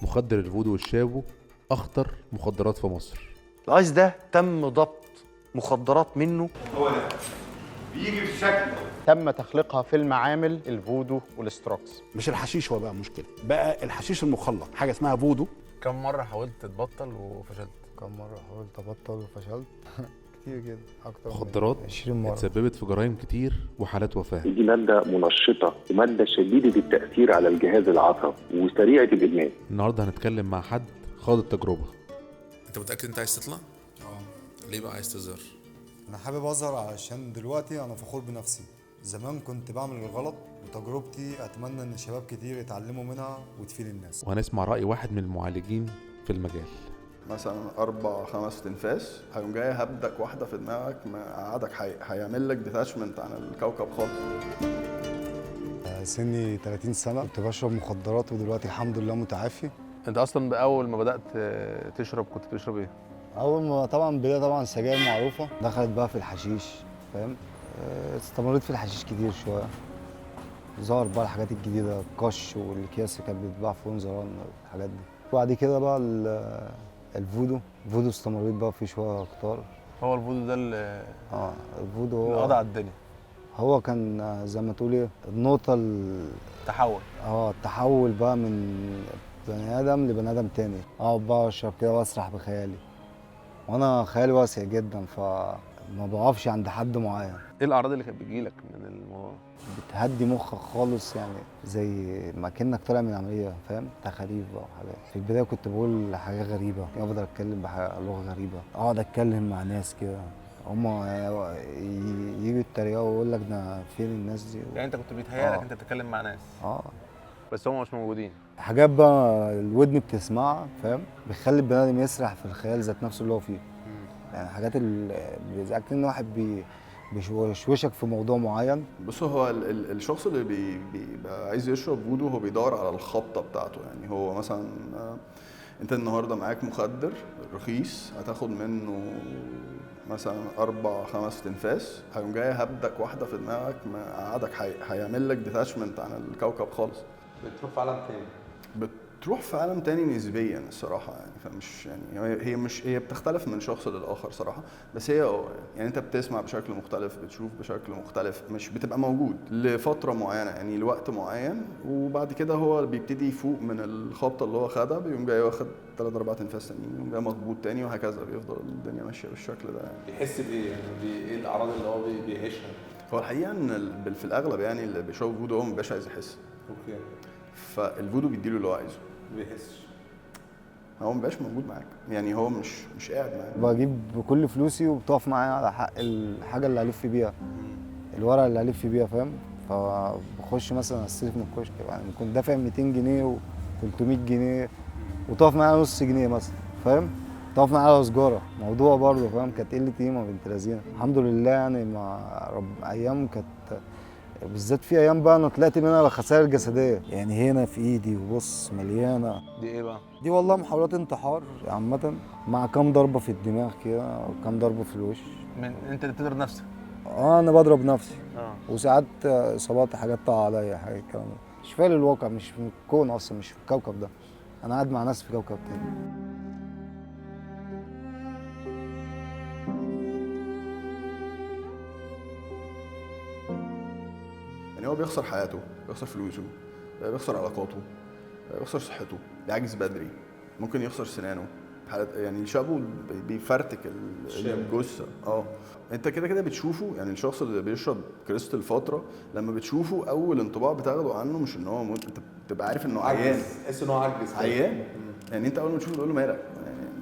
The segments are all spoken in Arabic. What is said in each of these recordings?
مخدر الفودو والشابو أخطر مخدرات في مصر. الايس ده تم ضبط مخدرات منه، هو ده بيجي في شكل تم تخليقها في المعامل الفودو والاستروكس. مش الحشيش هو بقى مشكله، بقى الحشيش المخلط، حاجه اسمها فودو. كم مرة حاولت تبطل وفشلت؟ كم مرة حاولت أبطل وفشلت؟ كتير جدا، أكتر مخدرات من 20 مرة. اتسببت في جرائم كتير وحالات وفاة. دي مادة منشطة ومادة شديدة التأثير على الجهاز العصبي وسريعة الإدمان. النهاردة هنتكلم مع حد خاض التجربة. انت متأكد انت عايز تطلع؟ ليه بقى عايز تظهر؟ أنا حابب أظهر علشان دلوقتي أنا فخور بنفسي. زمان كنت بعمل الغلط، وتجربتي أتمنى إن شباب كتير يتعلموا منها وتفيد الناس. وهنسمع رأي واحد من المعالجين في المجال. مثلا 4-5 تنفاس هيقوم جاي هبدك واحدة في دماغك قعدك هيعمل لك ديتاشمنت عن الكوكب خالص. سني 30 سنة كنت بشرب مخدرات، ودلوقتي الحمد لله متعافي. انت اصلا بأول ما بدأت تشرب كنت بتشرب ايه؟ أول ما طبعا بداية طبعا سجاير معروفة، دخلت بقى في الحشيش، فاهم؟ استمريت في الحشيش كتير شوية. ظهر بقى الحاجات الجديدة، القش والأكياس اللي كانت بتتباع في وينزران والحاجات دي. وبعد كده بقى الفودو استمريت بقى فيه شوية كتار. هو الفودو ده اللي الفودو اللي قضى على الدنيا. هو كان زي ما تقول ايه النقطة تحول. التحول بقى من بني آدم لبني آدم تاني. اقعد بقى اشرب كده واسرح بخيالي، وانا خيالي واسع جدا، فما بقفش عند حد معين. ايه الأعراض اللي كانت بتجيلك من الموضوع؟ بتهدي مخك خالص، يعني زي ما كأنك طالع من عملية، فاهم؟ تخاريف بقى وحاجات. في البداية كنت بقول حاجات غريبة، افضل اتكلم بلغة غريبة، اقعد اتكلم مع ناس كده، هما يجوا يتريقوا ويقول لك ده فين الناس دي. يعني انت كنت بيتهيألك انت بتتكلم مع ناس بس هم مش موجودين. حاجات بقى الودن بتسمعها، فاهم؟ بيخلي البني ادم يسرح في الخيال ذات نفسه اللي هو فيه. يعني حاجات اللي كأن واحد بيشوشك في موضوع معين. بص، هو الشخص اللي بيبقى عايز يشرب فودو هو بيدور على الخبطة بتاعته. يعني هو مثلا انت النهارده معاك مخدر رخيص، هتاخد منه مثلا 4-5 تنفاس، هيقوم جاي هبدك واحدة في دماغك قعدك هيعمل لك ديتاشمنت عن الكوكب خالص. بتروح في عالم تاني. بتروح في عالم تاني نسبيا الصراحة، يعني فمش يعني هي بتختلف من شخص للآخر صراحة. بس هي يعني انت بتسمع بشكل مختلف، بتشوف بشكل مختلف، مش بتبقى موجود لفترة معينة، يعني لوقت معين، وبعد كده هو بيبتدي يفوق من الخبطة اللي هو خدها، بيقوم جاي واخد 3-4 تنفاس تانيين، يقوم جاي مظبوط تاني، وهكذا بيفضل الدنيا ماشية بالشكل ده. يعني بيحس بإيه؟ يعني ايه الأعراض اللي هو بيعيشها؟ هو الحقيقة ان في الأغلب يعني اللي بيشرب فودو هو مبيبقاش عايز يحس. اوكي. فالفودو بيديله اللي هو عايزه. ما بيحسش. هو مبقاش موجود معاك، يعني هو مش قاعد معاك. بجيب بكل فلوسي وبتقف معايا على حق الحاجه اللي هلف بيها، الورقه اللي هلف بيها، فاهم؟ فبخش مثلا استلف من الكشك، يعني كنت دافع 200 جنيه و300 جنيه، وتقف معايا نص جنيه مثلا، فاهم؟ تقف معايا على سجاره، موضوع برضه، فاهم؟ كانت قله قيمه بنت لذينه. الحمد لله يعني مع ايام كانت، بالذات في ايام بقى انا طلعت منها بخسائر جسديه، يعني هنا في ايدي وبص مليانه. دي ايه بقى؟ دي والله محاولات انتحار عامه، مع كام ضربه في الدماغ كده وكام ضربه في الوش. من انت اللي بتضرب نفسك؟ انا بضرب نفسي. وساعات اصابات، حاجات تقع عليا، حاجه الكلام ده. مش فاهم الواقع، مش في الكون اصلا، مش في الكوكب ده، انا قاعد مع ناس في كوكب تاني. يعني هو بيخسر حياته، بيخسر فلوسه، بيخسر علاقاته، بيخسر صحته، بيعجز بدري، ممكن يخسر سنانه. يعني الشابو بيفرتك الجثه. انت كده بتشوفه، يعني الشخص اللي بيشرب كريستال فتره لما بتشوفه اول انطباع بتاخده عنه مش ان هو انت بتبقى عارف انه عيان، تحس ان هو عجز عيان. يعني انت اول ما تشوفه تقول له مالك،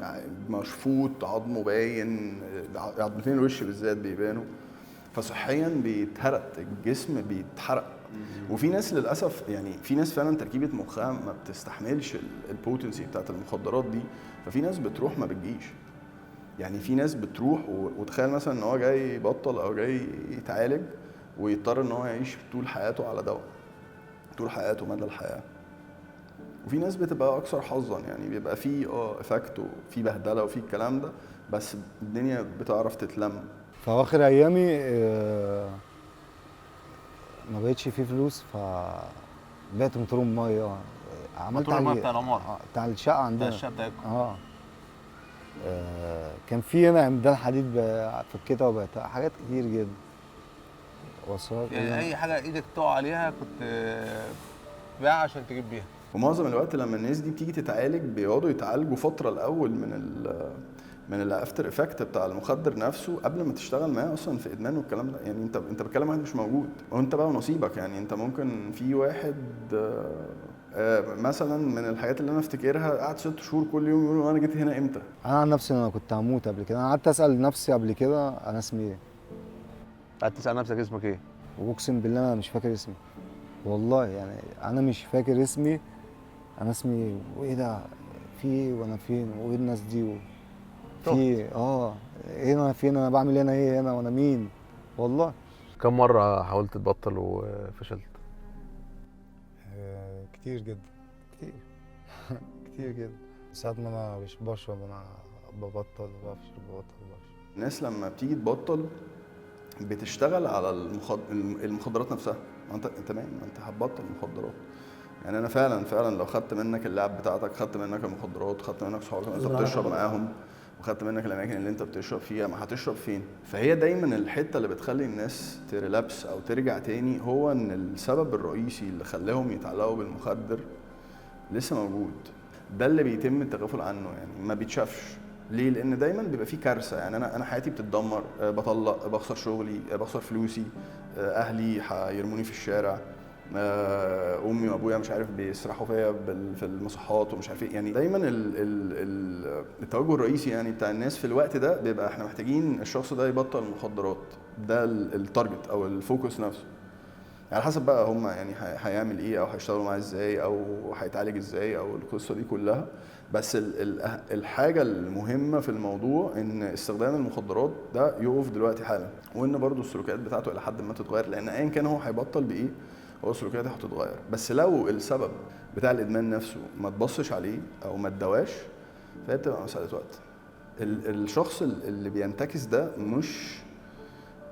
يعني مشفوط، عظمه باين، عظمتين الوش بالذات بيبانوا، فصحيا بيتهرت، الجسم بيتحرق. وفي ناس للاسف، يعني في ناس فعلا تركيبه مخها ما بتستحملش البوتنسي بتاعت المخدرات دي، ففي ناس بتروح ما بتجيش. يعني في ناس بتروح وتخيل مثلا ان هو جاي يبطل او جاي يتعالج ويضطر ان هو يعيش طول حياته على دواء، طول حياته مدى الحياه. وفي ناس بتبقى اكثر حظا، يعني بيبقى في افكت وفي بهدله وفي الكلام ده، بس الدنيا بتعرف تتلم. في اواخر ايامي ما بقتش فيه فلوس، فبعت موتور ميه عملت موتور الميه حاجة بتاع العماره، بتاع الشقه بتاع عندنا. الشقه بتاعتكم. كان في هنا عمدان حديد فكيتها وبقتها حاجات كتير جدا. وصلت يعني اي حاجه ايدك تقع عليها كنت تبيعها عشان تجيب بيها. ومعظم الوقت لما الناس دي بتيجي تتعالج بيقعدوا يتعالجوا فتره الاول من الافتر افكت بتاع المخدر نفسه قبل ما تشتغل معاه اصلا في ادمان والكلام ده. يعني انت بتكلم واحد مش موجود وانت بقى نصيبك. يعني انت ممكن في واحد مثلا من الحاجات اللي انا افتكرها قعد 6 شهور كل يوم يقول انا جيت هنا امتى. انا عن نفسي انا كنت هموت قبل كده. انا قعدت اسال نفسي قبل كده انا اسمي ايه. قعدت تسال نفسك اسمك ايه؟ واقسم بالله انا مش فاكر اسمي والله. يعني انا مش فاكر اسمي. انا اسمي وايه ده في ايه وانا فين وايه الناس دي في ايه انا فين انا بعمل هنا ايه هنا وانا مين والله. كم مرة حاولت تبطل وفشلت؟ كتير جدا كتير كتير جدا. ساعات ما انا مش بشرب انا ببطل بفشل. الناس لما بتيجي تبطل بتشتغل على المخدرات نفسها. انت تمام انت هتبطل مخدرات. يعني انا فعلا لو خدت منك اللعب بتاعتك، خدت منك المخدرات، خدت منك صحابك اللي انت بتشرب معاهم، وخدت منك الاماكن اللي انت بتشرب فيها، ما هتشرب فين؟ فهي دايما الحته اللي بتخلي الناس تريلابس او ترجع تاني هو ان السبب الرئيسي اللي خلاهم يتعلقوا بالمخدر لسه موجود. ده اللي بيتم التغافل عنه، يعني ما بيتشافش. ليه؟ لان دايما بيبقى فيه كارثه. يعني انا حياتي بتتدمر، بطلق، بخسر شغلي، بخسر فلوسي، اهلي هيرموني في الشارع، امي وابويا مش عارف بيسرحوا فيا في المصحات ومش عارف ايه. يعني دايما التوجه الرئيسي يعني بتاع الناس في الوقت ده بيبقى احنا محتاجين الشخص ده يبطل المخدرات. ده التارجت او الفوكس نفسه. على حسب بقى هم يعني هيعمل ايه او هيشتغلوا معاه ازاي او هيتعالج ازاي او القصه دي كلها. بس الحاجه المهمه في الموضوع ان استخدام المخدرات ده يقف دلوقتي حالا، وان برضو السلوكيات بتاعته الى حد ما تتغير. لان ايا كان هو هيبطل بايه هو سلوكياته هتتغير. بس لو السبب بتاع الادمان نفسه ما تبصش عليه او ما تدواش فهي بتبقى مساله وقت. الشخص اللي بينتكس ده مش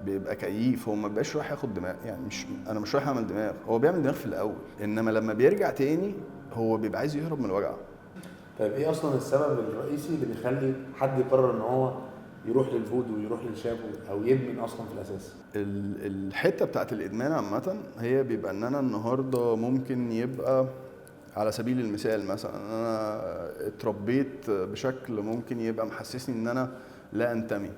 بيبقى كيف، هو ما بيبقاش رايح ياخد دماغ. يعني انا مش رايح اعمل دماغ، هو بيعمل دماغ في الاول، انما لما بيرجع تاني هو بيبقى عايز يهرب من الوجع. طيب ايه اصلا السبب الرئيسي اللي بيخلي حد يقرر ان هو يروح للفودو ويروح للشابو او يدمن اصلا في الاساس؟ الحته بتاعت الادمان عامه هي بيبقى ان انا النهارده ممكن يبقى على سبيل المثال مثلا انا اتربيت بشكل ممكن يبقى محسسني ان انا لا انتمي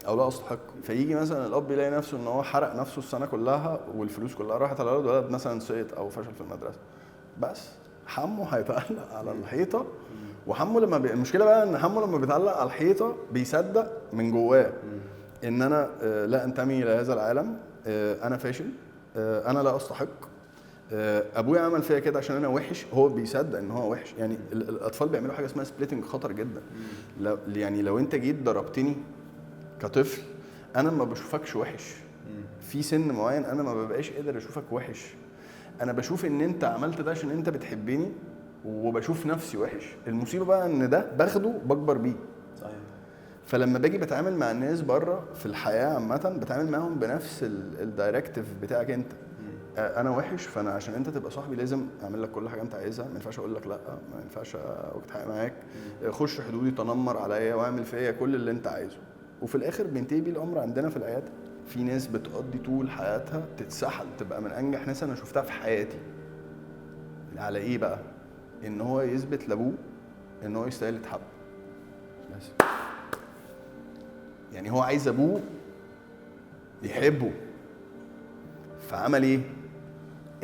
او لا استحق. فيجي مثلا الاب يلاقي نفسه ان هو حرق نفسه السنه كلها والفلوس كلها راحت على الولد مثلا سقط او فشل في المدرسه، بس حمه هيتعلق على الحيطه. وحمه لما المشكله بقى ان حمه لما بيتعلق على الحيطه بيصدق من جواه ان انا لا انتمي لهذا العالم، انا فاشل، انا لا استحق، ابويا عمل فيا كده عشان انا وحش. هو بيصدق ان هو وحش. يعني الاطفال بيعملوا حاجه اسمها سبليتنج خطر جدا. يعني لو انت جيت ضربتني كطفل انا ما بشوفكش وحش. في سن معين انا ما ببقاش قادر اشوفك وحش، انا بشوف ان انت عملت ده عشان انت بتحبني وبشوف نفسي وحش. المصيبه بقى ان ده باخده بكبر بيه. صحيح. فلما باجي بتعامل مع الناس بره في الحياه عامه بتعامل معاهم بنفس الدايركتيف بتاعك انت. انا وحش فانا عشان انت تبقى صاحبي لازم اعمل لك كل حاجه انت عايزها، ما ينفعش اقول لك لا، ما ينفعش اوقت حق معاك، خش حدودي، تنمر عليا واعمل فيا كل اللي انت عايزه. وفي الاخر بينتهي بيه الامر عندنا في العياده. في ناس بتقضي طول حياتها تتسحل، تبقى من انجح ناس انا شفتها في حياتي. على ايه بقى؟ ان هو يثبت لابوه ان هو يستاهل يتحب. بس يعني هو عايز ابوه يحبه، فعمل ايه؟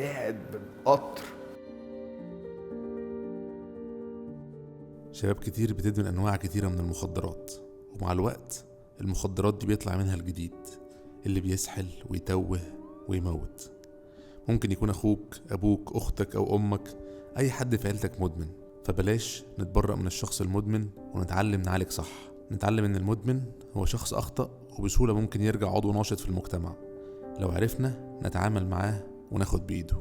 قاعد بالقطر. شباب كتير بتدمن انواع كتيره من المخدرات، ومع الوقت المخدرات دي بيطلع منها الجديد اللي بيسحل ويتوه ويموت. ممكن يكون اخوك، ابوك، اختك او امك، اي حد في عيلتك مدمن. فبلاش نتبرأ من الشخص المدمن ونتعلم نعالج صح. نتعلم ان المدمن هو شخص اخطأ وبسهولة ممكن يرجع عضو ناشط في المجتمع لو عرفنا نتعامل معاه وناخد بإيده.